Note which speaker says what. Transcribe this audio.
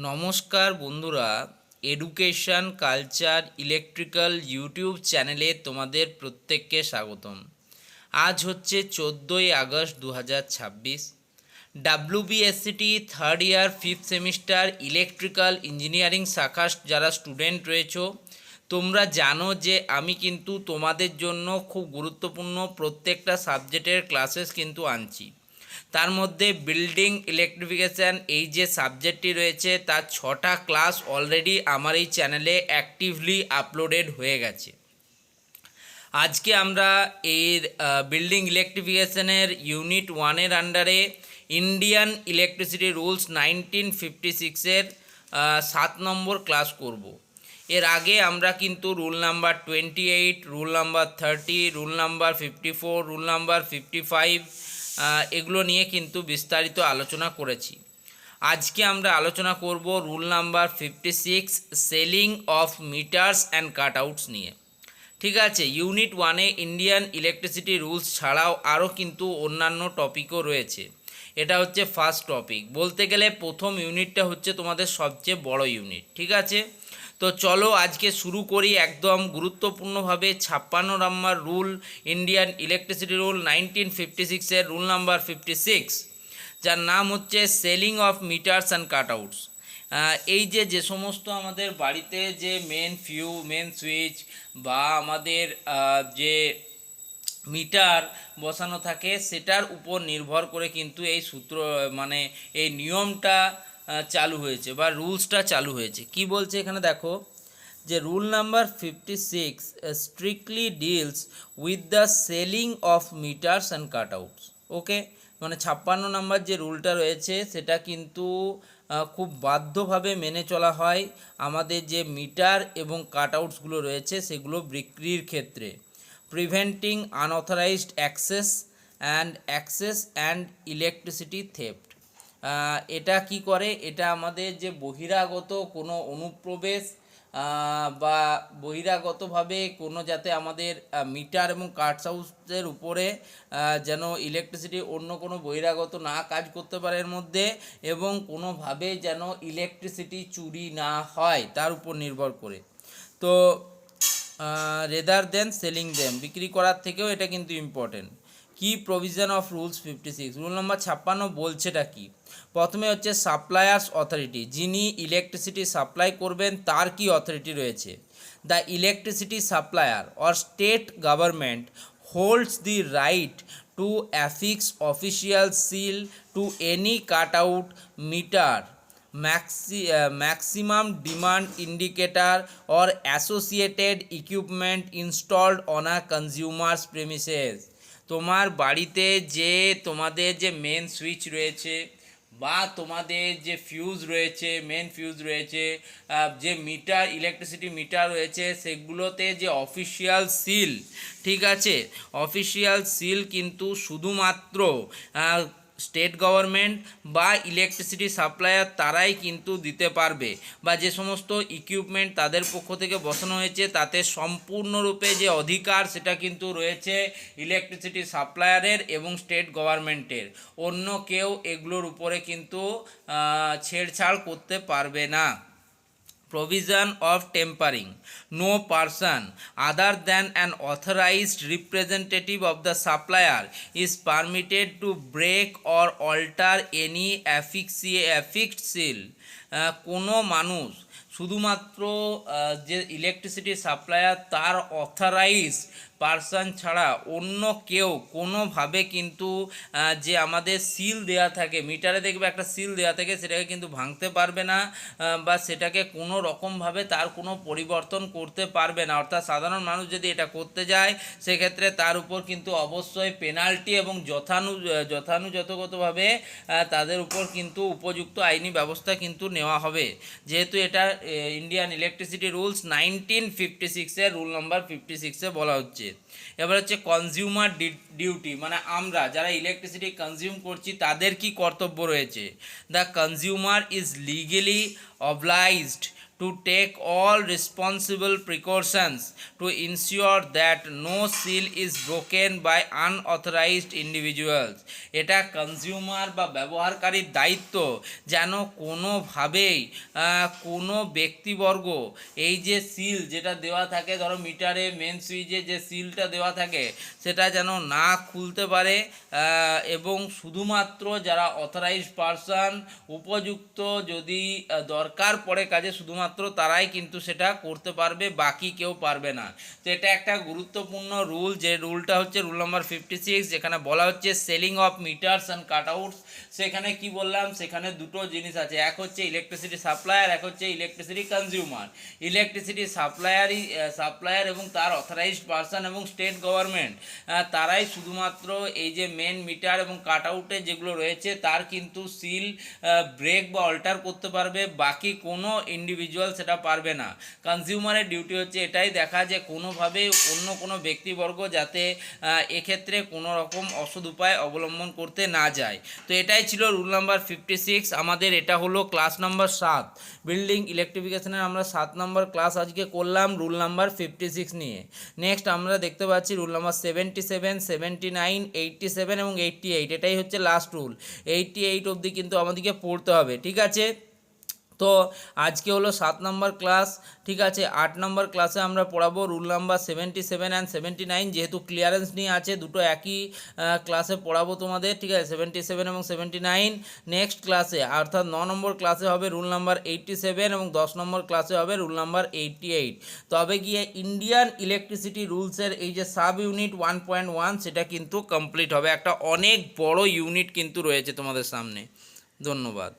Speaker 1: নমস্কার বন্ধুরা, education culture electrical YouTube চ্যানেলে তোমাদের প্রত্যেককে স্বাগতম। আজ হচ্ছে 14ই August 2026। WBSCT third year fifth semester electrical engineering শাখা যারা স্টুডেন্ট রয়েছো, তোমরা জানো যে আমি কিন্তু তোমাদের জন্য খুব গুরুত্বপূর্ণ প্রত্যেকটা সাবজেক্টের ক্লাসেস কিন্তু আনছি। তার মধ্যে বিল্ডিং ইলেকট্রিফিকেশান এই যে সাবজেক্টটি রয়েছে তার 6টা ক্লাস অলরেডি আমার এই চ্যানেলে অ্যাক্টিভলি আপলোডেড হয়ে গেছে। আজকে আমরা এই বিল্ডিং ইলেকট্রিফিকেশানের ইউনিট 1-এর আন্ডারে ইন্ডিয়ান ইলেকট্রিসিটি রুলস 1956-এর 7 নম্বর ক্লাস করব। এর আগে আমরা কিন্তু rule number 28, rule number 30, rule number 54, rule number 55 এগুলো নিয়ে কিন্তু বিস্তারিত আলোচনা করেছি। আজকে আমরা আলোচনা করব rule number 56, selling of meters and cutouts নিয়ে। ঠিক আছে, ইউনিট 1-এ ইন্ডিয়ান ইলেকট্রিসিটি রুলস ছাড়াও আরও কিন্তু অন্যান্য টপিকও রয়েছে। এটা হচ্ছে ফার্স্ট টপিক, বলতে গেলে প্রথম ইউনিটটা হচ্ছে তোমাদের সবচেয়ে বড় ইউনিট। ঠিক আছে, তো চলো আজকে শুরু করি একদম গুরুত্বপূর্ণভাবে 56 নম্বর রুল, ইন্ডিয়ান ইলেকট্রিসিটি রুল 1956-এর রুল নাম্বার 56, যার নাম হচ্ছে selling of meters and cutouts. এই যে সমস্ত আমাদের বাড়িতে যে মেন সুইচ বা আমাদের যে মিটার বসানো থাকে সেটার উপর নির্ভর করে কিন্তু এই সূত্র মানে এই নিয়মটা চালু হয়েছে বা রুলসটা চালু হয়েছে। কি বলছে এখানে দেখো, যে rule number 56 strictly deals with the selling of meters and cutouts. Okay, মানে 56 নম্বর যে রুলটা রয়েছে সেটা কিন্তু খুব বাধ্যভাবে মেনে চলা হয় আমাদের যে মিটার এবং কাটআউটসগুলো রয়েছে সেগুলো বিক্রির ক্ষেত্রে। Preventing unauthorized access and electricity theft. এটা কি করে, এটা আমাদের যে বহিরাগত কোনো অনুপ্রবেশ বা বহিরাগতভাবে কোনো যাতে আমাদের মিটার এবং কাটআউটসের উপরে যেন ইলেকট্রিসিটি অন্য কোনো বহিরাগত না কাজ করতে পারে এর মধ্যে, এবং কোনোভাবে যেন ইলেকট্রিসিটি চুরি না হয় তার উপর নির্ভর করে। তো রেদার দেন সেলিং দেম, বিক্রি করার থেকেও এটা কিন্তু ইম্পর্টেন্ট। কি provision of rules 56, rule number 56 বলছেটা কি? প্রথমে হচ্ছে সাপ্লায়ার্স অথরিটি, যিনি ইলেকট্রিসিটি সাপ্লাই করবেন তার কি অথরিটি রয়েছে। The electricity supplier or state government holds the right to affix official seal to any cut out meter, maximum demand indicator or associated equipment installed on a consumer's premises। তোমার বাড়িতে যে তোমাদের যে main switch রয়েছে বা তোমাদের যে fuse রয়েছে, মেন ফিউজ রয়েছে, যে মিটার ইলেকট্রিসিটি মিটার রয়েছে সেগুলোতে যে অফিসিয়াল সিল, ঠিক আছে, অফিসিয়াল সিল কিন্তু শুধুমাত্র স্টেট গভর্নমেন্ট বা ইলেকট্রিসিটি সাপ্লায়ার তারাই কিন্তু দিতে পারবে, বা যে সমস্ত ইকুইপমেন্ট তাদের পক্ষ থেকে বসানো হয়েছে তাতে সম্পূর্ণরূপে যে অধিকার সেটা কিন্তু রয়েছে ইলেকট্রিসিটি সাপ্লায়ারের এবং স্টেট গভর্নমেন্টের। অন্য কেউ এগুলোর উপরে কিন্তু ছেড়ছাড় করতে পারবে না। Provision of tempering, no person other than an authorized representative of the supplier is permitted to break or alter any affixed seal। কোনো মানুষ শুধুমাত্র যে ইলেকট্রিসিটি সাপ্লায়ার তার অথরাইজ পারসন ছাড়া অন্য কেউ কোনোভাবে কিন্তু যে আমাদের সিল দেওয়া থাকে, মিটারে দেখবে একটা সিল দেওয়া থাকে, সেটাকে কিন্তু ভাঙতে পারবে না বা সেটাকে কোনো রকমভাবে তার কোনো পরিবর্তন করতে পারবে না। অর্থাৎ সাধারণ মানুষ যদি এটা করতে যায় সেক্ষেত্রে তার উপর কিন্তু অবশ্যই পেনাল্টি এবং যথাযথভাবে তাদের উপর কিন্তু উপযুক্ত আইনি ব্যবস্থা কিন্তু নেওয়া হবে, যেহেতু এটা ইন্ডিয়ান ইলেকট্রিসিটি রুলস 1956-এর রুল নাম্বার 56-এ বলা হচ্ছে। এবার হচ্ছে কনজিউমার ডিউটি, মানে আমরা যারা ইলেকট্রিসিটি কনজিউম করছি তাদের কি কর্তব্য রয়েছে। The consumer is legally obliged to take all responsible precautions to ensure that no seal is broken by unauthorized individuals. এটা কনজিউমার বা ব্যবহারকারীর দায়িত্ব যেন কোনোভাবেই কোনো ব্যক্তিবর্গ এই যে সিল যেটা দেওয়া থাকে, ধরো মিটারে মেন সুইচে যে সিলটা দেওয়া থাকে সেটা যেন না খুলতে পারে, এবং শুধুমাত্র যারা অথরাইজড পারসন, উপযুক্ত যদি দরকার পড়ে কাজে শুধুমাত্র তারাই কিন্তু সেটা করতে পারবে, বাকি কেউ পারবে না। তো এটা একটা গুরুত্বপূর্ণ রুল, যে রুলটা হচ্ছে রুল নাম্বার 56, যেখানে বলা হচ্ছে সেলিং অফ মিটারস অ্যান্ড কাটআউটস। সেখানে কি বললাম, সেখানে দুটো জিনিস আছে, এক হচ্ছে ইলেকট্রিসিটি সাপ্লায়ার, এক হচ্ছে ইলেকট্রিসিটি কনজিউমার। ইলেকট্রিসিটি সাপ্লায়ার এবং তার অথরাইজড পারসন এবং স্টেট গভর্নমেন্ট তারাই শুধুমাত্র এই যে মেন মিটার এবং কাটআউটে যেগুলো রয়েছে তার কিন্তু সিল ব্রেক বা অল্টার করতে পারবে, বাকি কোনো ইন্ডিভিজুয়াল সেটা পারবে না। কনজিউমারের ডিউটি হচ্ছে এটাই দেখা যে কোনোভাবে অন্য কোনো ব্যক্তিবর্গ যাতে এক্ষেত্রে কোনো রকম অসৎ উপায় অবলম্বন করতে না যায়। তো এটাই ছিল রুল নাম্বার 56। আমাদের এটা হলো ক্লাস নাম্বার 7, বিল্ডিং ইলেকট্রিফিকেশনের আমরা 7 নম্বর ক্লাস আজকে করলাম রুল নাম্বার 56 নিয়ে। নেক্সট আমরা দেখতে পাচ্ছি রুল নাম্বার 77, 79, 87 এবং 88। এটাই হচ্ছে লাস্ট রুল। 88 অবধি কিন্তু আমাদেরকে পড়তে হবে, ঠিক আছে। তো আজকে হলো 7 নম্বর ক্লাস, ঠিক আছে। 8 নম্বর ক্লাসে আমরা পড়াবো রুল নাম্বার 77 অ্যান্ড 79, যেহেতু ক্লিয়ারেন্স নিয়ে আছে দুটো একই ক্লাসে পড়াবো তোমাদের, ঠিক আছে, 77 এবং 79। নেক্সট ক্লাসে অর্থাৎ 9 নম্বর ক্লাসে হবে রুল নাম্বার 87 এবং 10 নম্বর ক্লাসে হবে রুল নাম্বার 88। তবে গিয়ে ইন্ডিয়ান ইলেকট্রিসিটি রুলসের এই যে সাব ইউনিট 1.1 সেটা কিন্তু কমপ্লিট হবে। একটা অনেক বড় ইউনিট কিন্তু রয়েছে তোমাদের সামনে। ধন্যবাদ।